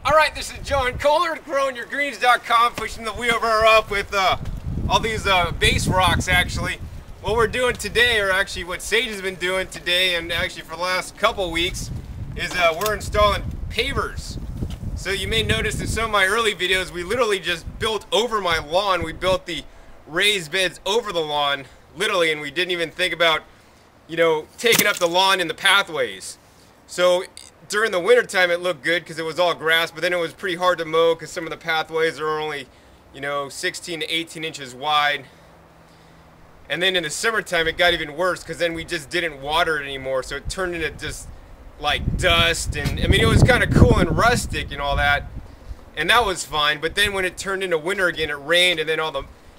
Alright, this is John Kohler with growingyourgreens.com, pushing the wheelbarrow up with all these base rocks actually. What we're doing today, or actually what Sage has been doing today and actually for the last couple weeks, is we're installing pavers. So you may notice in some of my early videos, we literally just built over my lawn. We built the raised beds over the lawn, literally, and we didn't even think about, you know, taking up the lawn in the pathways. So during the winter time it looked good because it was all grass, but then it was pretty hard to mow because some of the pathways are only, you know, 16 to 18 inches wide. And then in the summertime it got even worse because then we just didn't water it anymore, so it turned into just like dust, and I mean it was kind of cool and rustic and all that, and that was fine. But then when it turned into winter again, it rained, and then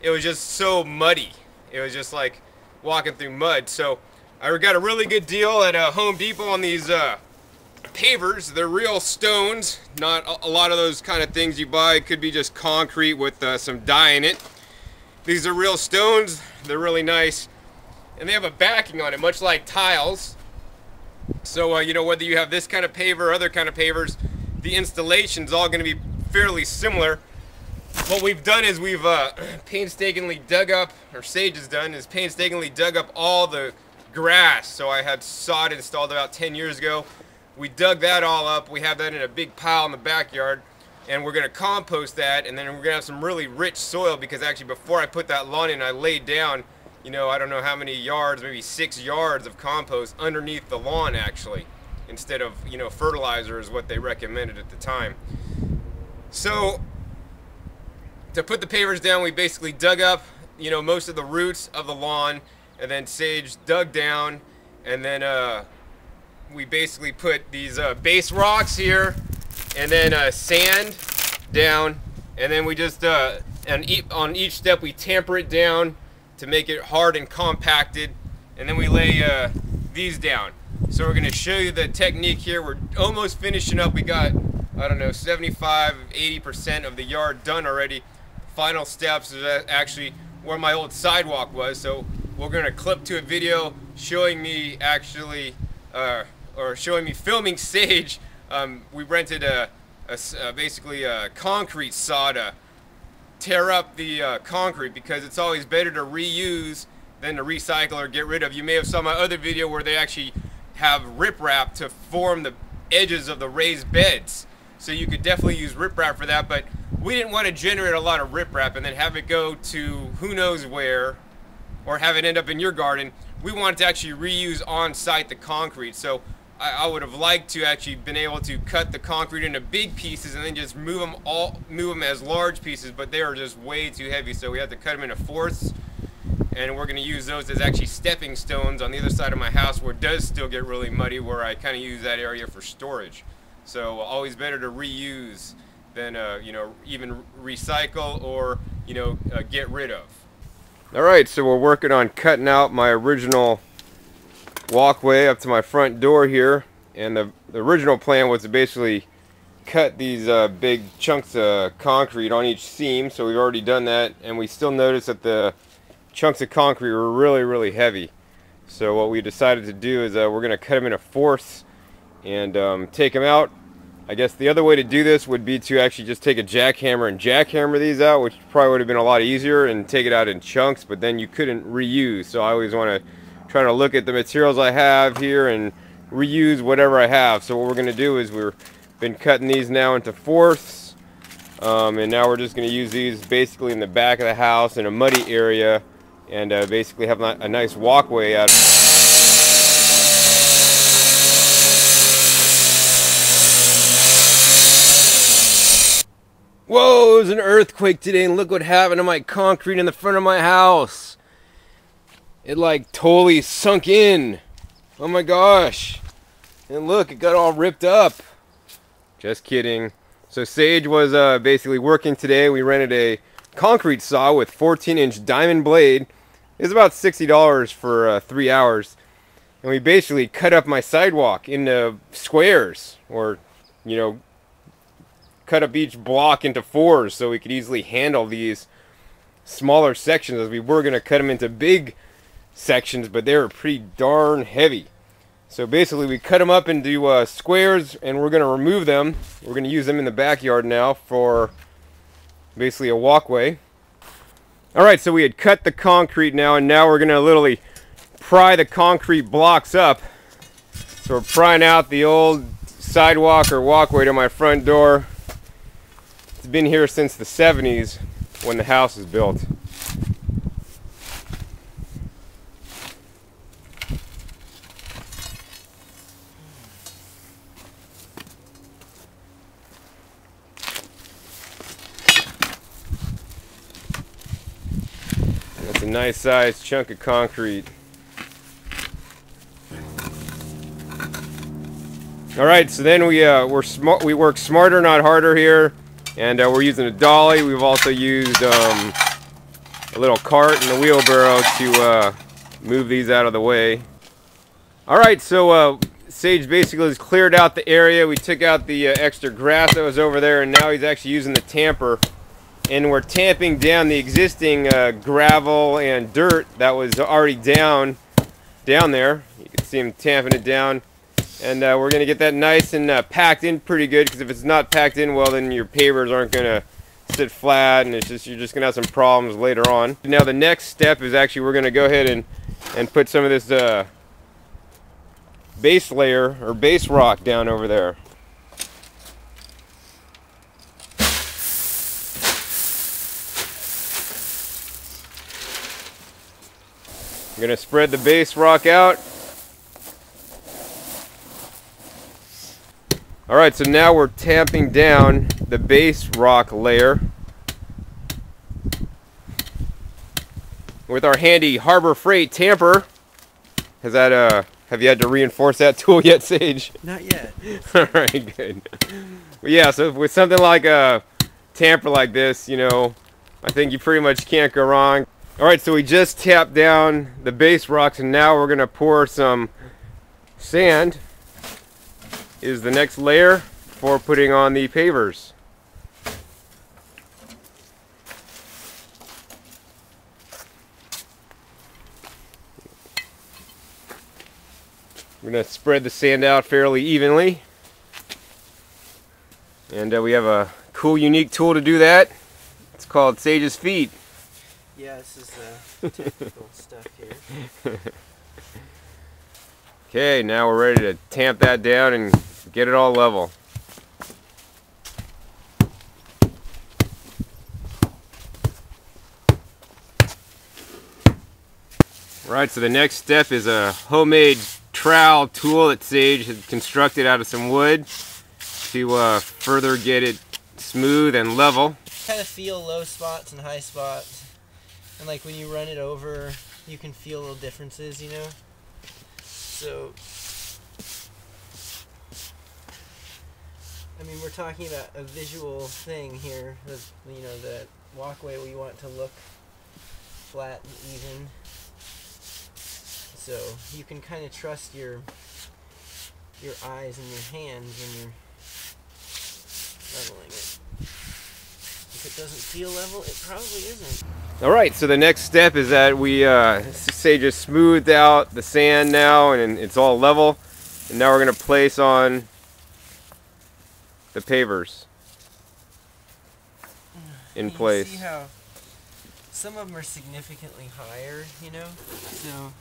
it was just so muddy. It was just like walking through mud. So I got a really good deal at Home Depot on these pavers. They're real stones, not a lot of those kind of things you buy. It could be just concrete with some dye in it. These are real stones. They're really nice, and they have a backing on it, much like tiles. So you know, whether you have this kind of paver or other kind of pavers, the installation's all going to be fairly similar. What we've done is we've painstakingly dug up, or Sage has done, is painstakingly dug up all the grass. So I had sod installed about 10 years ago. We dug that all up. We have that in a big pile in the backyard, and we're going to compost that, and then we're going to have some really rich soil, because actually before I put that lawn in, I laid down, you know, I don't know how many yards, maybe 6 yards of compost underneath the lawn actually, instead of, you know, fertilizer is what they recommended at the time. So to put the pavers down, we basically dug up, you know, most of the roots of the lawn, and then Sage dug down, and then we basically put these base rocks here, and then sand down, and then we just on each step we tamper it down to make it hard and compacted, and then we lay these down. So we're going to show you the technique here. We're almost finishing up. We got, I don't know, 75–80% of the yard done already. Final steps is actually where my old sidewalk was, so we're going to clip to a video showing me actually or showing me filming Sage. We rented basically a concrete saw to tear up the concrete, because it's always better to reuse than to recycle or get rid of. You may have saw my other video where they actually have riprap to form the edges of the raised beds, so you could definitely use riprap for that. But we didn't want to generate a lot of riprap and then have it go to who knows where, or have it end up in your garden. We wanted to actually reuse on site the concrete. So I would have liked to actually been able to cut the concrete into big pieces and then just move them as large pieces, but they are just way too heavy, so we had to cut them into fourths, and we're going to use those as actually stepping stones on the other side of my house, where it does still get really muddy, where I kind of use that area for storage. So always better to reuse than you know, even recycle or, you know, get rid of. All right, so we're working on cutting out my original walkway up to my front door here, and the original plan was to basically cut these big chunks of concrete on each seam. So we've already done that, and we still noticed that the chunks of concrete were really heavy. So what we decided to do is we're going to cut them into fourths and take them out. I guess the other way to do this would be to actually just take a jackhammer and jackhammer these out, which probably would have been a lot easier, and take it out in chunks, but then you couldn't reuse. So I always want to try to look at the materials I have here and reuse whatever I have. So what we're going to do is we've been cutting these now into fourths, and now we're just going to use these basically in the back of the house in a muddy area, and basically have a nice walkway out. Whoa, it was an earthquake today, and look what happened to my concrete in the front of my house. It like totally sunk in. Oh my gosh. And look, it got all ripped up. Just kidding. So Sage was basically working today. We rented a concrete saw with 14-inch diamond blade. It was about $60 for 3 hours. And we basically cut up my sidewalk into squares, or, you know, cut up each block into fours so we could easily handle these smaller sections, as we were going to cut them into big sections, but they were pretty darn heavy. So basically we cut them up into squares, and we're going to remove them. We're going to use them in the backyard now for basically a walkway. Alright, so we had cut the concrete now, and now we're going to literally pry the concrete blocks up. So we're prying out the old sidewalk or walkway to my front door. It's been here since the 70s when the house was built. That's a nice sized chunk of concrete. Alright, so then we work smarter, not harder here, and we're using a dolly. We've also used a little cart and a wheelbarrow to move these out of the way. Alright, so Sage basically has cleared out the area. We took out the extra grass that was over there, and now he's actually using the tamper. And we're tamping down the existing gravel and dirt that was already down there. You can see him tamping it down. And we're going to get that nice and packed in pretty good, because if it's not packed in well, then your pavers aren't going to sit flat, and you're just going to have some problems later on. Now the next step is actually we're going to go ahead and put some of this base layer or base rock down over there. I'm going to spread the base rock out. Alright, so now we're tamping down the base rock layer with our handy Harbor Freight tamper. Have you had to reinforce that tool yet, Sage? Not yet. Alright, good. Well, yeah, so with something like a tamper like this, you know, I think you pretty much can't go wrong. Alright, so we just tapped down the base rocks, and now we're going to pour some sand. Is the next layer for putting on the pavers. We're going to spread the sand out fairly evenly. And we have a cool, unique tool to do that. It's called Sage's Feet. Yeah, this is technical stuff here. Okay, now we're ready to tamp that down and get it all level. Right, so the next step is a homemade trowel tool that Sage had constructed out of some wood to further get it smooth and level. Kind of feel low spots and high spots, and like when you run it over, you can feel little differences, you know. So, I mean, we're talking about a visual thing here. You know, the walkway we want to look flat and even. So you can kind of trust your eyes and your hands when you're leveling it. If it doesn't feel level, it probably isn't. Alright, so the next step is that we say just smoothed out the sand now, and it's all level. And now we're going to place on the pavers in place. See how some of them are significantly higher, you know? So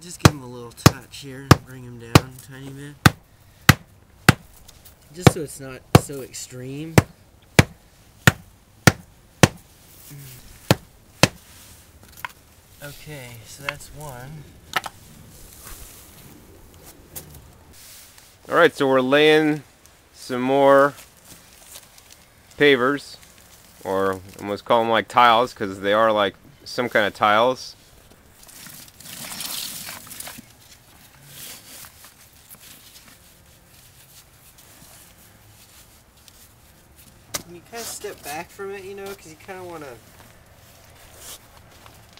just give them a little touch here, bring them down a tiny bit. Just so it's not so extreme. Okay, so that's one. Alright, so we're laying some more pavers, or I almost call them like tiles, because they are like some kind of tiles. You kind of step back from it, you know, because you kind of want to.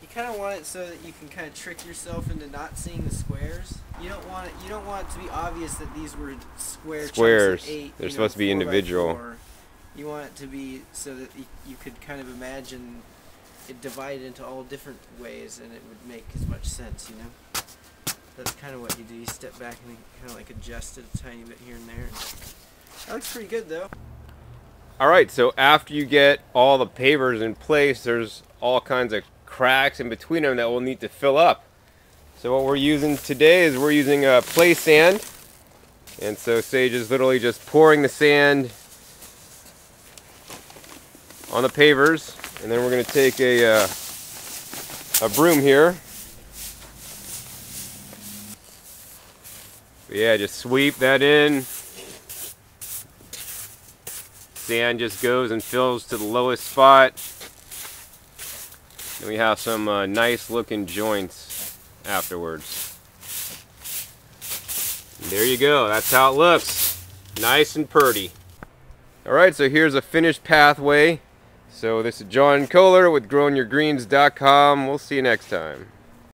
You kind of want it so that you can kind of trick yourself into not seeing the squares. You don't want it. You don't want it to be obvious that these were squares. Squares. Chunks of 8, They're supposed to be 4 by individual. 4. You want it to be so that you could kind of imagine it divided into all different ways, and it would make as much sense, you know. that's kind of what you do. You step back and kind of like adjust it a tiny bit here and there. That looks pretty good though. Alright, so after you get all the pavers in place, there's all kinds of cracks in between them that we'll need to fill up. So what we're using today is we're using play sand. And so Sage is literally just pouring the sand on the pavers. And then we're going to take a broom here. But yeah, just sweep that in. Sand just goes and fills to the lowest spot. And we have some nice looking joints afterwards. And there you go, that's how it looks. Nice and purty. Alright, so here's a finished pathway. So this is John Kohler with growingyourgreens.com. We'll see you next time.